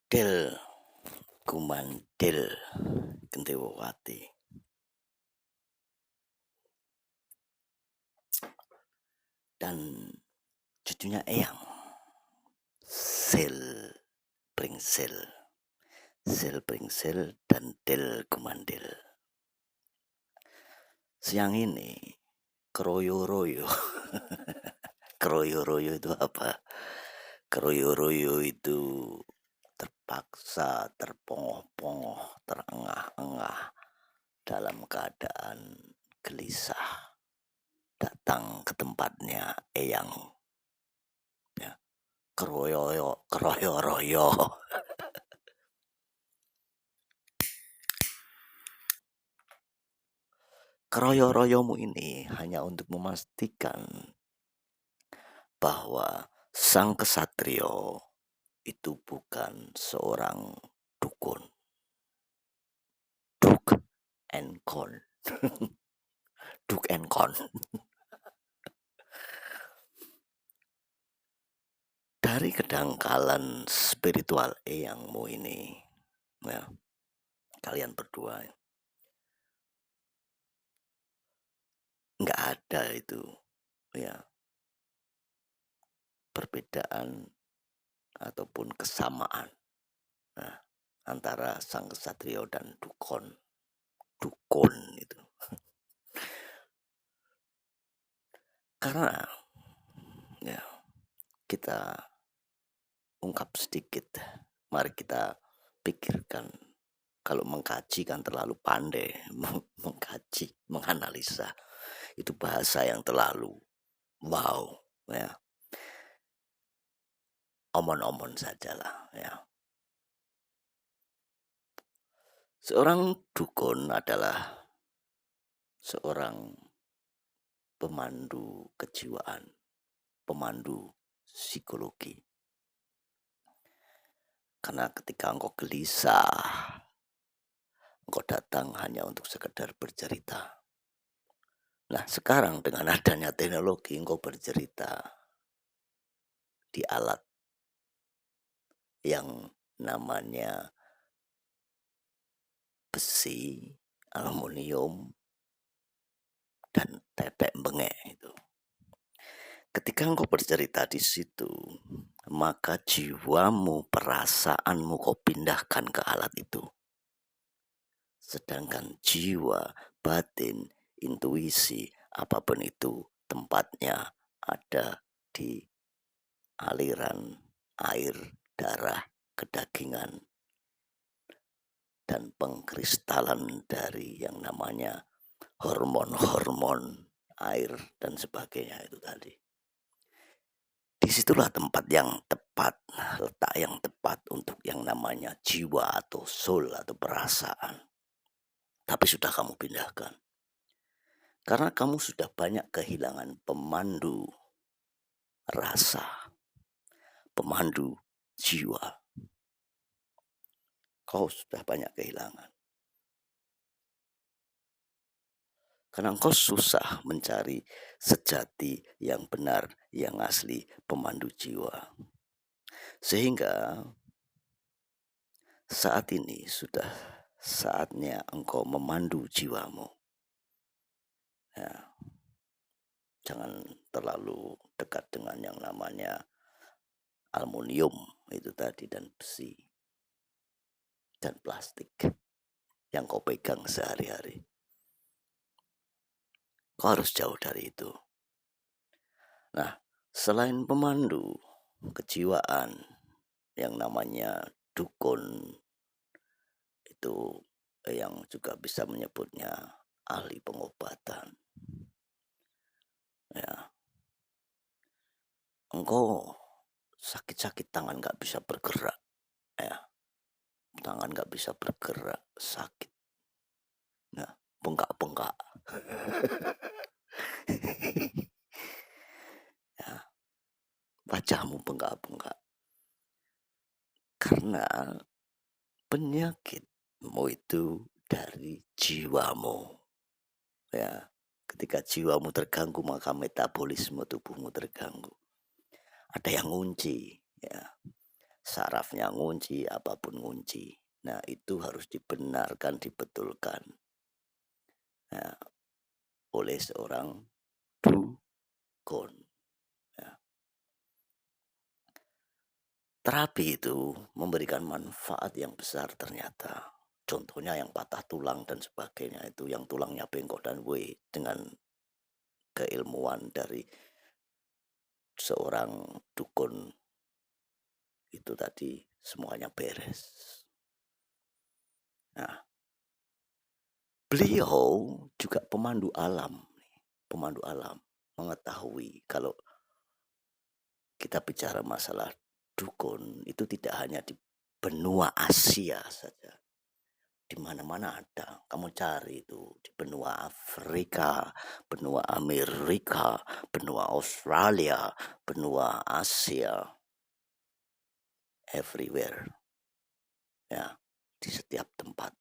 Del Gumandil Gendewati dan cucunya Eyang Sil Pringsil dan Del Gumandil. Siang ini keroyo-royo. Keroyo-royo itu apa? Keroyo-royo itu terpaksa, terpongoh-pongoh, terengah-engah dalam keadaan gelisah datang ke tempatnya Eyang, ya. Keroyo-royo. Keroyo-royomu ini hanya untuk memastikan bahwa sang kesatrio itu bukan seorang dukun. Duk and Con. Duk and Con. Dari kedangkalan spiritual Eyangmu ini, ya, kalian berdua nggak ada itu, ya, perbedaan ataupun kesamaan, nah, antara sang kesatrio dan dukun itu. Karena ya kita ungkap sedikit, mari kita pikirkan. Kalau mengkaji kan terlalu pandai, mengkaji, menganalisa itu bahasa yang terlalu wow, ya, omon-omon sajalah, ya. Seorang dukun adalah seorang pemandu kejiwaan, pemandu psikologi. Karena ketika engkau gelisah, engkau datang hanya untuk sekedar bercerita. Nah, sekarang dengan adanya teknologi engkau bercerita di alat yang namanya besi, aluminium, dan tetek bengek itu. Ketika engkau bercerita di situ, maka jiwamu, perasaanmu kau pindahkan ke alat itu. Sedangkan jiwa, batin, intuisi, apapun itu tempatnya ada di aliran air, darah, kedagingan, dan pengkristalan dari yang namanya hormon-hormon air dan sebagainya itu tadi. Disitulah tempat yang tepat, letak yang tepat untuk yang namanya jiwa atau soul atau perasaan. Tapi sudah kamu pindahkan. Karena kamu sudah banyak kehilangan pemandu rasa, pemandu jiwa. Kau sudah banyak kehilangan. Karena engkau susah mencari sejati yang benar, yang asli pemandu jiwa. Sehingga saat ini sudah saatnya engkau memandu jiwamu. Ya, jangan terlalu dekat dengan yang namanya aluminium itu tadi dan besi dan plastik yang kau pegang sehari-hari. Kau harus jauh dari itu. Nah, selain pemandu kejiwaan yang namanya dukun, itu yang juga bisa menyebutnya ahli pengobatan. Ya, engkau sakit-sakit tangan gak bisa bergerak, ya, tangan gak bisa bergerak, sakit, nah, bengkak-bengkak. Ya, wajahmu bengkak-bengkak karena penyakitmu itu dari jiwamu, ya. Ketika jiwamu terganggu maka metabolisme tubuhmu terganggu. Ada yang ngunci, ya. sarafnya ngunci, apapun ngunci. Nah, itu harus dibenarkan, dibetulkan, nah, oleh seorang dukun, ya. Terapi itu memberikan manfaat yang besar ternyata. Contohnya yang patah tulang dan sebagainya itu, yang tulangnya bengkok dan dengan keilmuan dari seorang dukun itu tadi semuanya beres. Nah, beliau juga pemandu alam, pemandu alam, mengetahui kalau kita bicara masalah dukun itu tidak hanya di benua Asia saja. Di mana-mana ada. Kamu cari itu di benua Afrika, benua Amerika, benua Australia, benua Asia, everywhere. Ya, di setiap tempat.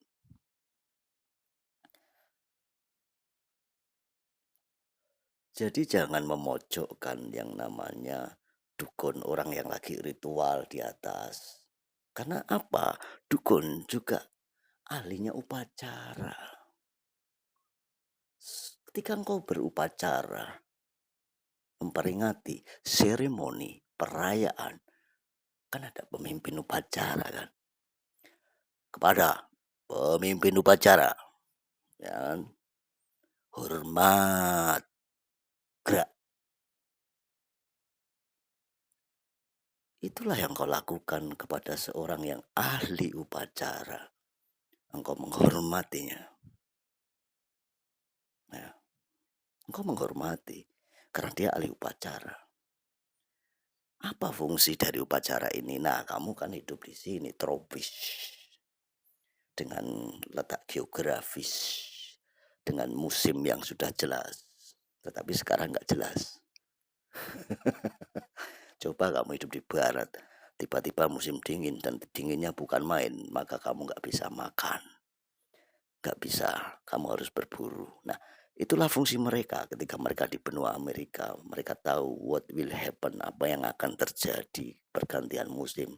Jadi jangan memojokkan yang namanya dukun, orang yang lagi ritual di atas. Karena apa? Dukun juga ahlinya upacara. Ketika engkau berupacara, memperingati seremoni, perayaan, kan ada pemimpin upacara kan. Kepada pemimpin upacara, ya kan? Hormat, gerak. Itulah yang kau lakukan kepada seorang yang ahli upacara. Engkau menghormatinya. Ya. Engkau menghormati karena dia ahli upacara. Apa fungsi dari upacara ini? Nah, kamu kan hidup di sini tropis dengan letak geografis, dengan musim yang sudah jelas. Tetapi sekarang nggak jelas. Coba kamu hidup di barat, tiba-tiba musim dingin dan dinginnya bukan main, maka kamu nggak bisa makan, nggak bisa, kamu harus berburu. Nah, itulah fungsi mereka ketika mereka di benua Amerika. Mereka tahu what will happen, apa yang akan terjadi pergantian musim,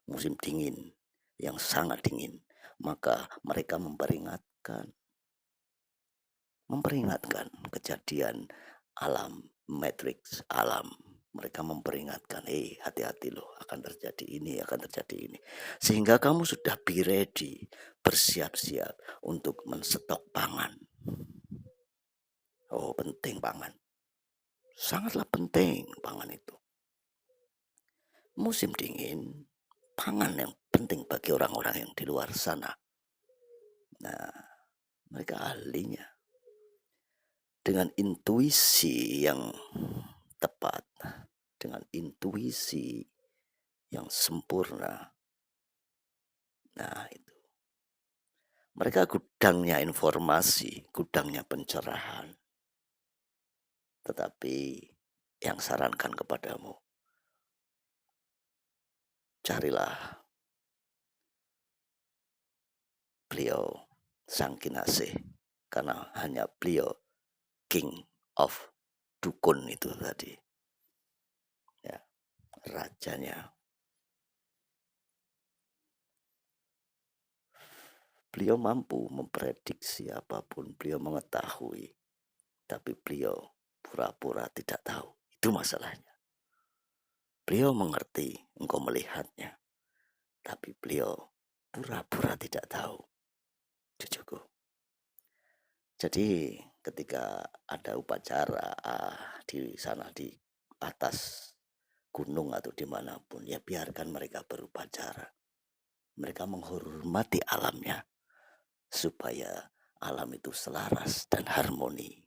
musim dingin yang sangat dingin. Maka mereka memperingatkan kejadian alam, matrix alam. Mereka memperingatkan, hati-hati loh, akan terjadi ini, akan terjadi ini. Sehingga kamu sudah be ready, bersiap-siap untuk menstok pangan. Oh, penting pangan. Sangatlah penting pangan itu. Musim dingin, pangan yang penting bagi orang-orang yang di luar sana. Nah, mereka ahlinya. Dengan intuisi yang tepat, dengan intuisi yang sempurna. Nah, itu. Mereka gudangnya informasi, gudangnya pencerahan. Tetapi yang sarankan kepadamu, carilah beliau sang kinasih. Karena hanya beliau king of dukun itu tadi. Ya, rajanya. Beliau mampu memprediksi apapun, beliau mengetahui. Tapi beliau pura-pura tidak tahu. Itu masalahnya. Beliau mengerti, engkau melihatnya. Tapi beliau pura-pura tidak tahu. Cucuku. Jadi ketika ada upacara di sana di atas gunung atau dimanapun, ya biarkan mereka berupacara. Mereka menghormati alamnya supaya alam itu selaras dan harmoni.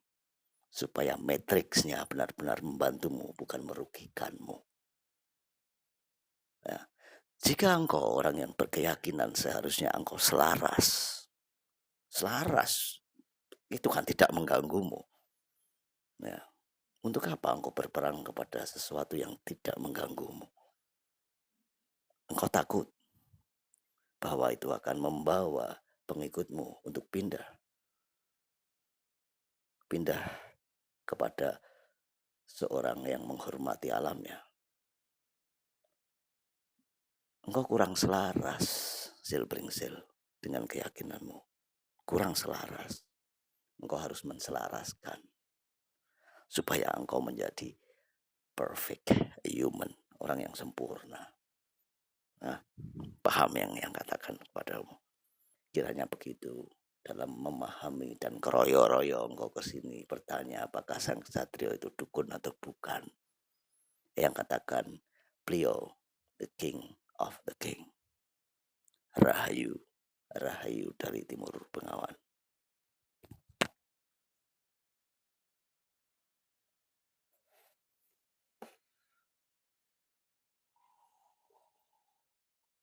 Supaya matriksnya benar-benar membantumu, bukan merugikanmu. Ya. Jika engkau orang yang berkeyakinan seharusnya engkau selaras. Selaras. Itu kan tidak mengganggumu. Ya. Untuk apa engkau berperang kepada sesuatu yang tidak mengganggumu? Engkau takut bahwa itu akan membawa pengikutmu untuk pindah kepada seorang yang menghormati alamnya. engkau kurang selaras, Silbringsel, dengan keyakinanmu. Kurang selaras. Engkau harus menselaraskan supaya engkau menjadi perfect human, orang yang sempurna. Nah, paham yang katakan kepadamu. Kiranya begitu dalam memahami dan keroyo-royo engkau ke sini bertanya apakah sang ksatria itu dukun atau bukan. Yang katakan beliau the king of the king. Rahayu, Rahayu dari Timur Bengawan.